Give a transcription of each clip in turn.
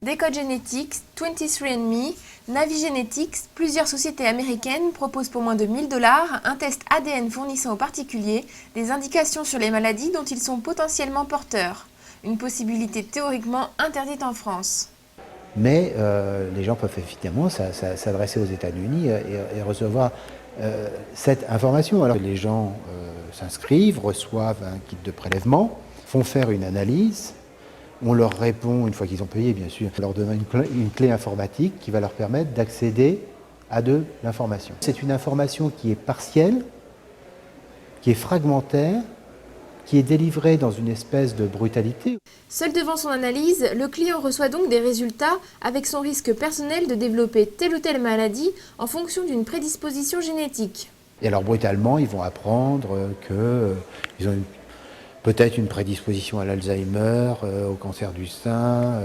Decode Genetics, 23andMe, Navigenetics, plusieurs sociétés américaines proposent pour moins de 1 000 $ un test ADN fournissant aux particuliers des indications sur les maladies dont ils sont potentiellement porteurs. Une possibilité théoriquement interdite en France. Mais les gens peuvent effectivement s'adresser aux États-Unis et recevoir cette information. Alors les gens s'inscrivent, reçoivent un kit de prélèvement, font faire une analyse. On leur répond, une fois qu'ils ont payé bien sûr, on leur donne une clé informatique qui va leur permettre d'accéder à de l'information. C'est une information qui est partielle, qui est fragmentaire, qui est délivrée dans une espèce de brutalité. Seul devant son analyse, le client reçoit donc des résultats avec son risque personnel de développer telle ou telle maladie en fonction d'une prédisposition génétique. Et alors brutalement, ils vont apprendre qu'ils ont peut-être une prédisposition à l'Alzheimer, au cancer du sein,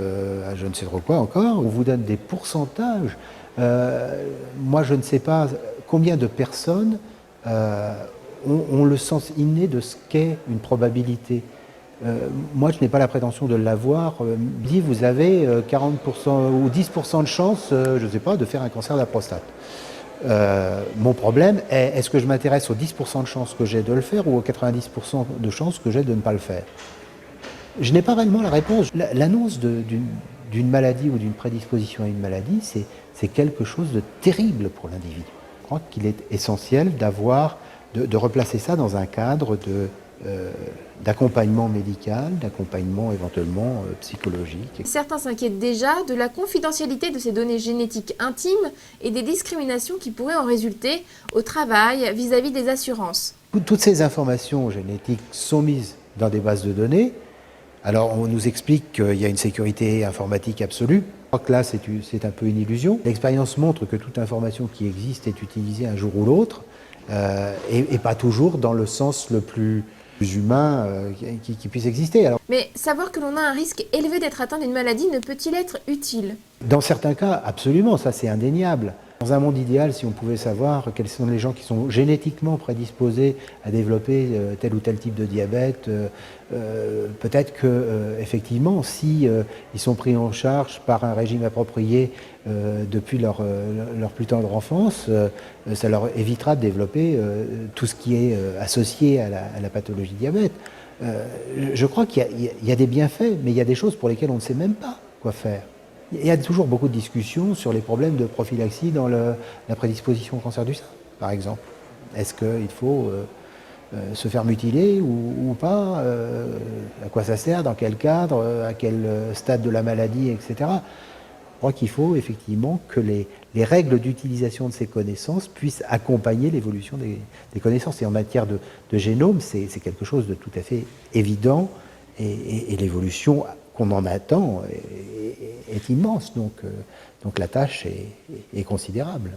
à je ne sais trop quoi encore. On vous donne des pourcentages. Moi, je ne sais pas combien de personnes ont le sens inné de ce qu'est une probabilité. Moi, je n'ai pas la prétention de l'avoir. Dit, vous avez 40% ou 10% de chance, je ne sais pas, de faire un cancer de la prostate. Mon problème est, est-ce que je m'intéresse aux 10% de chances que j'ai de le faire ou aux 90% de chances que j'ai de ne pas le faire? Je n'ai pas réellement la réponse. L'annonce d'une maladie ou d'une prédisposition à une maladie, c'est quelque chose de terrible pour l'individu. Je crois qu'il est essentiel de replacer ça dans un cadre d'accompagnement médical, d'accompagnement éventuellement psychologique. Certains s'inquiètent déjà de la confidentialité de ces données génétiques intimes et des discriminations qui pourraient en résulter au travail vis-à-vis des assurances. Toutes ces informations génétiques sont mises dans des bases de données. Alors on nous explique qu'il y a une sécurité informatique absolue. Je crois que là c'est un peu une illusion. L'expérience montre que toute information qui existe est utilisée un jour ou l'autre et pas toujours dans le sens le plus humain qui puisse exister. Alors, mais savoir que l'on a un risque élevé d'être atteint d'une maladie ne peut-il être utile? Dans certains cas, absolument, ça c'est indéniable. Dans un monde idéal, si on pouvait savoir quels sont les gens qui sont génétiquement prédisposés à développer tel ou tel type de diabète, peut-être que effectivement, si ils sont pris en charge par un régime approprié depuis leur plus tendre enfance, ça leur évitera de développer tout ce qui est associé à la pathologie diabète. Je crois qu'il y a des bienfaits, mais il y a des choses pour lesquelles on ne sait même pas quoi faire. Il y a toujours beaucoup de discussions sur les problèmes de prophylaxie dans la prédisposition au cancer du sein, par exemple. Est-ce qu'il faut se faire mutiler ou pas? À quoi ça sert? Dans quel cadre? À quel stade de la maladie, etc. Je crois qu'il faut effectivement que les règles d'utilisation de ces connaissances puissent accompagner l'évolution des connaissances. Et en matière de génome, c'est quelque chose de tout à fait évident et l'évolution qu'on en attend est immense, donc la tâche est considérable.